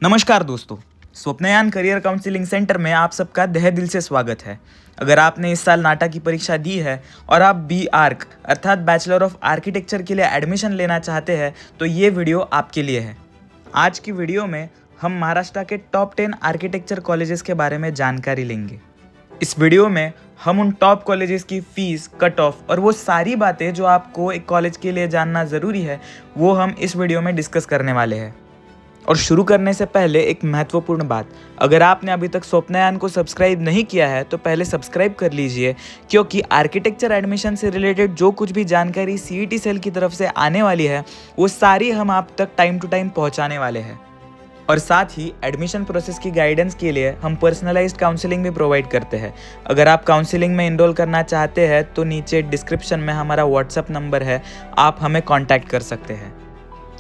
नमस्कार दोस्तों, स्वप्नयान career counselling centre में आप सबका तहे दिल से स्वागत है। अगर आपने इस साल नाटा की परीक्षा दी है और आप बी आर्क अर्थात बैचलर ऑफ आर्किटेक्चर के लिए एडमिशन लेना चाहते हैं तो ये वीडियो आपके लिए है। आज की वीडियो में हम महाराष्ट्र के टॉप 10 आर्किटेक्चर कॉलेजेस के बारे में जानकारी लेंगे। इस वीडियो में हम उन टॉप कॉलेजेस की फीस, कट ऑफ और वो सारी बातें जो आपको एक कॉलेज के लिए जानना ज़रूरी है वो हम इस वीडियो में डिस्कस करने वाले हैं। और शुरू करने से पहले एक महत्वपूर्ण बात, अगर आपने अभी तक स्वप्नयान को सब्सक्राइब नहीं किया है तो पहले सब्सक्राइब कर लीजिए, क्योंकि आर्किटेक्चर एडमिशन से रिलेटेड जो कुछ भी जानकारी सीईटी सेल की तरफ से आने वाली है वो सारी हम आप तक टाइम टू टाइम पहुंचाने वाले हैं। और साथ ही एडमिशन प्रोसेस की गाइडेंस के लिए हम पर्सनलाइज्ड काउंसलिंग भी प्रोवाइड करते हैं। अगर आप काउंसलिंग में इनरोल करना चाहते हैं तो नीचे डिस्क्रिप्शन में हमारा व्हाट्सएप नंबर है, आप हमें कॉन्टैक्ट कर सकते हैं।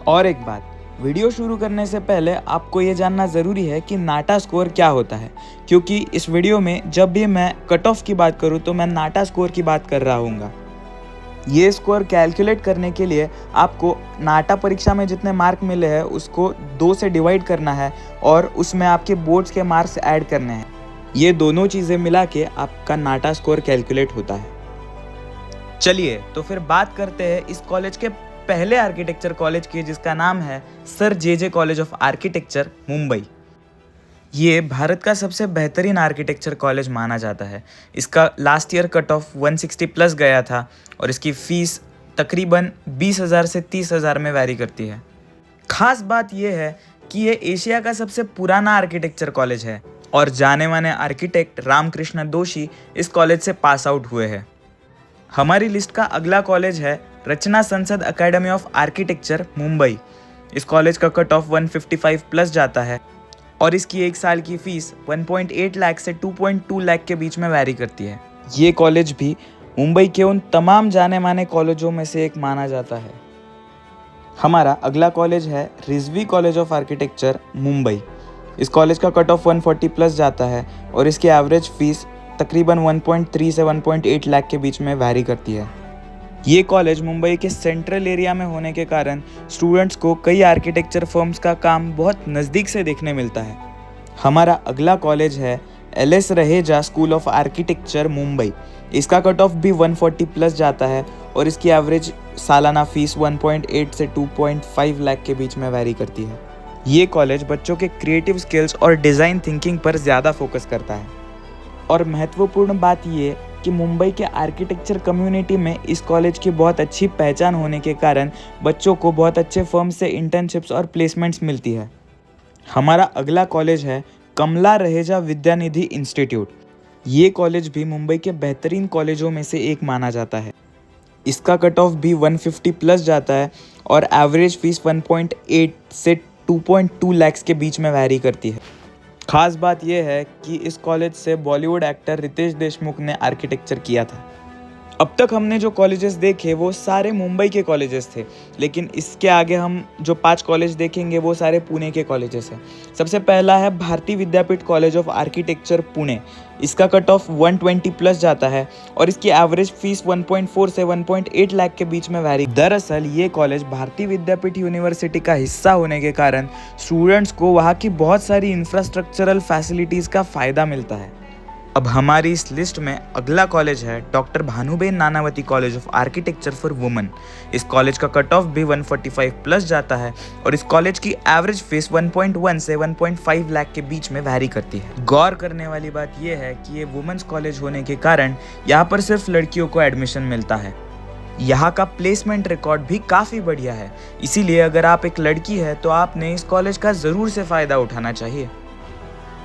और एक बात, वीडियो शुरू करने से पहले आपको ये जानना ज़रूरी है कि नाटा स्कोर क्या होता है, क्योंकि इस वीडियो में जब भी मैं कट ऑफ की बात करूँ तो मैं नाटा स्कोर की बात कर रहा हूँगा। ये स्कोर कैलकुलेट करने के लिए आपको नाटा परीक्षा में जितने मार्क मिले हैं उसको 2 से डिवाइड करना है और उसमें आपके बोर्ड्स के मार्क्स ऐड करने हैं। ये दोनों चीज़ें मिला के आपका नाटा स्कोर कैलकुलेट होता है। चलिए तो फिर बात करते हैं इस कॉलेज के पहले आर्किटेक्चर कॉलेज की, जिसका नाम है sir J college of architecture, Mumbai. ये भारत का सबसे बेहतरीन आर्किटेक्चर कॉलेज माना जाता है। इसका last year cut off 160 plus गया था और इसकी फ़ीस तकरीबन 20,000 से 30,000 में वैरी करती है। खास बात यह है कि ये एशिया का सबसे पुराना आर्किटेक्चर कॉलेज है और जाने माने आर्किटेक्ट रामकृष्ण दोषी इस कॉलेज से पास आउट हुए हैं। हमारी लिस्ट का अगला कॉलेज है रचना संसद एकेडमी ऑफ आर्किटेक्चर, मुंबई। इस कॉलेज का कट ऑफ 155 प्लस जाता है और इसकी एक साल की फ़ीस 1.8 लाख से 2.2 लाख के बीच में वैरी करती है। ये कॉलेज भी मुंबई के उन तमाम जाने माने कॉलेजों में से एक माना जाता है। हमारा अगला कॉलेज है Rizvi college of architecture, Mumbai. इस कॉलेज का कट ऑफ 140 प्लस जाता है और इसकी एवरेज फ़ीस तकरीबन 1.3 से 1.8 लाख के बीच में वैरी करती है। ये कॉलेज मुंबई के सेंट्रल एरिया में होने के कारण स्टूडेंट्स को कई आर्किटेक्चर फर्म्स का काम बहुत नज़दीक से देखने मिलता है। हमारा अगला कॉलेज है LS. Raheja school of architecture, Mumbai. इसका कट ऑफ भी 140 प्लस जाता है और इसकी एवरेज सालाना फ़ीस 1.8 से 2.5 लाख के बीच में वैरी करती है। ये कॉलेज बच्चों के क्रिएटिव स्किल्स और डिज़ाइन थिंकिंग पर ज़्यादा फोकस करता है। और महत्वपूर्ण बात ये कि मुंबई के आर्किटेक्चर कम्युनिटी में इस कॉलेज की बहुत अच्छी पहचान होने के कारण बच्चों को बहुत अच्छे फर्म से इंटर्नशिप्स और प्लेसमेंट्स मिलती है। हमारा अगला कॉलेज है कमला रहेजा विद्यानिधि इंस्टीट्यूट। ये कॉलेज भी मुंबई के बेहतरीन कॉलेजों में से एक माना जाता है। इसका कट ऑफ भी 150 प्लस जाता है और एवरेज फ़ीस 1.8 से 2.2 लाख के बीच में वैरी करती है। खास बात यह है कि इस कॉलेज से बॉलीवुड एक्टर रितेश देशमुख ने आर्किटेक्चर किया था। अब तक हमने जो कॉलेजेस देखे वो सारे मुंबई के कॉलेजेस थे, लेकिन इसके आगे हम जो 5 कॉलेज देखेंगे वो सारे पुणे के कॉलेजेस हैं। सबसे पहला है Bharati Vidyapeeth college of architecture, Pune. इसका कट ऑफ 120 प्लस जाता है और इसकी एवरेज फ़ीस 1.4 से 1.8 लाख के बीच में वैरी। दरअसल ये कॉलेज भारती विद्यापीठ यूनिवर्सिटी का हिस्सा होने के कारण स्टूडेंट्स को वहाँ की बहुत सारी इंफ्रास्ट्रक्चरल फैसिलिटीज़ का फ़ायदा मिलता है। अब हमारी इस लिस्ट में अगला कॉलेज है doctor Bhanuben Nanavati college of architecture for women. इस कॉलेज का कट ऑफ भी 145 प्लस जाता है और इस कॉलेज की एवरेज फीस 1.1 से 1.5 लाख के बीच में वैरी करती है। गौर करने वाली बात यह है कि ये वुमेन्स कॉलेज होने के कारण यहाँ पर सिर्फ लड़कियों को एडमिशन मिलता है। यहाँ का प्लेसमेंट रिकॉर्ड भी काफ़ी बढ़िया है, इसीलिए अगर आप एक लड़की है तो आपने इस कॉलेज का ज़रूर से फ़ायदा उठाना चाहिए।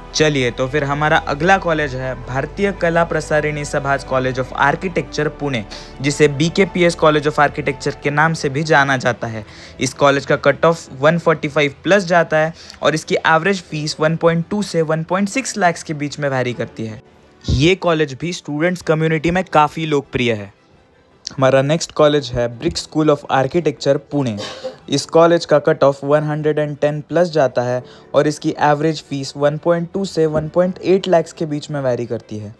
चलिए तो फिर हमारा अगला कॉलेज है भारतीय कला प्रसारिणी सभाज कॉलेज ऑफ आर्किटेक्चर, पुणे, जिसे BKPS कॉलेज ऑफ आर्किटेक्चर के नाम से भी जाना जाता है। इस कॉलेज का कट ऑफ 145 प्लस जाता है और इसकी एवरेज फ़ीस 1.2 से 1.6 लाख के बीच में वैरी करती है। ये कॉलेज भी स्टूडेंट्स कम्युनिटी में काफ़ी लोकप्रिय है। हमारा नेक्स्ट कॉलेज है brick school of architecture, Pune. इस कॉलेज का कट ऑफ 110 प्लस जाता है और इसकी एवरेज फ़ीस 1.2 से 1.8 लाख के बीच में वैरी करती है।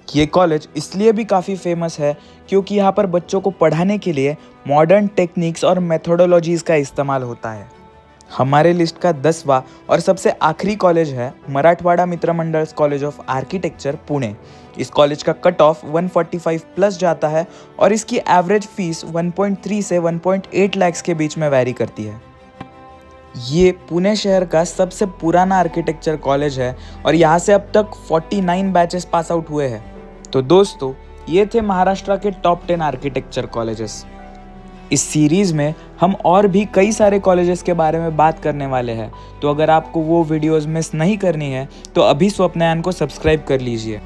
ये कॉलेज इसलिए भी काफ़ी फेमस है क्योंकि यहाँ पर बच्चों को पढ़ाने के लिए मॉडर्न टेक्निक्स और मेथोडोलॉजीज़ का इस्तेमाल होता है। हमारे लिस्ट का 10वां और सबसे आखिरी कॉलेज है मराठवाड़ा मित्र मंडल कॉलेज ऑफ आर्किटेक्चर पुणे। इस कॉलेज का कट ऑफ 145 प्लस जाता है और इसकी एवरेज फीस 1.3 से 1.8 लाख के बीच में वैरी करती है। ये पुणे शहर का सबसे पुराना आर्किटेक्चर कॉलेज है और यहाँ से अब तक 49 बैचेस पास आउट हुए हैं। तो दोस्तों, ये थे महाराष्ट्र के टॉप 10 आर्किटेक्चर कॉलेजेस। इस सीरीज में हम और भी कई सारे कॉलेजेस के बारे में बात करने वाले हैं, तो अगर आपको वो वीडियोस मिस नहीं करनी है तो अभी स्वप्नयान को सब्सक्राइब कर लीजिए।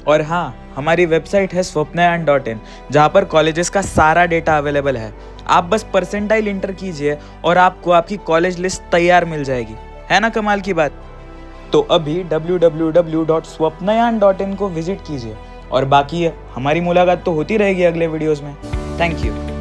और हाँ, हमारी वेबसाइट है swapnayan.in, जहाँ पर कॉलेजेस का सारा डेटा अवेलेबल है। आप बस परसेंटाइल इंटर कीजिए और आपको आपकी कॉलेज लिस्ट तैयार मिल जाएगी। है ना कमाल की बात? तो अभी www.swapnayan.in को विजिट कीजिए और बाकी हमारी मुलाकात तो होती रहेगी अगले वीडियोस में। Thank you.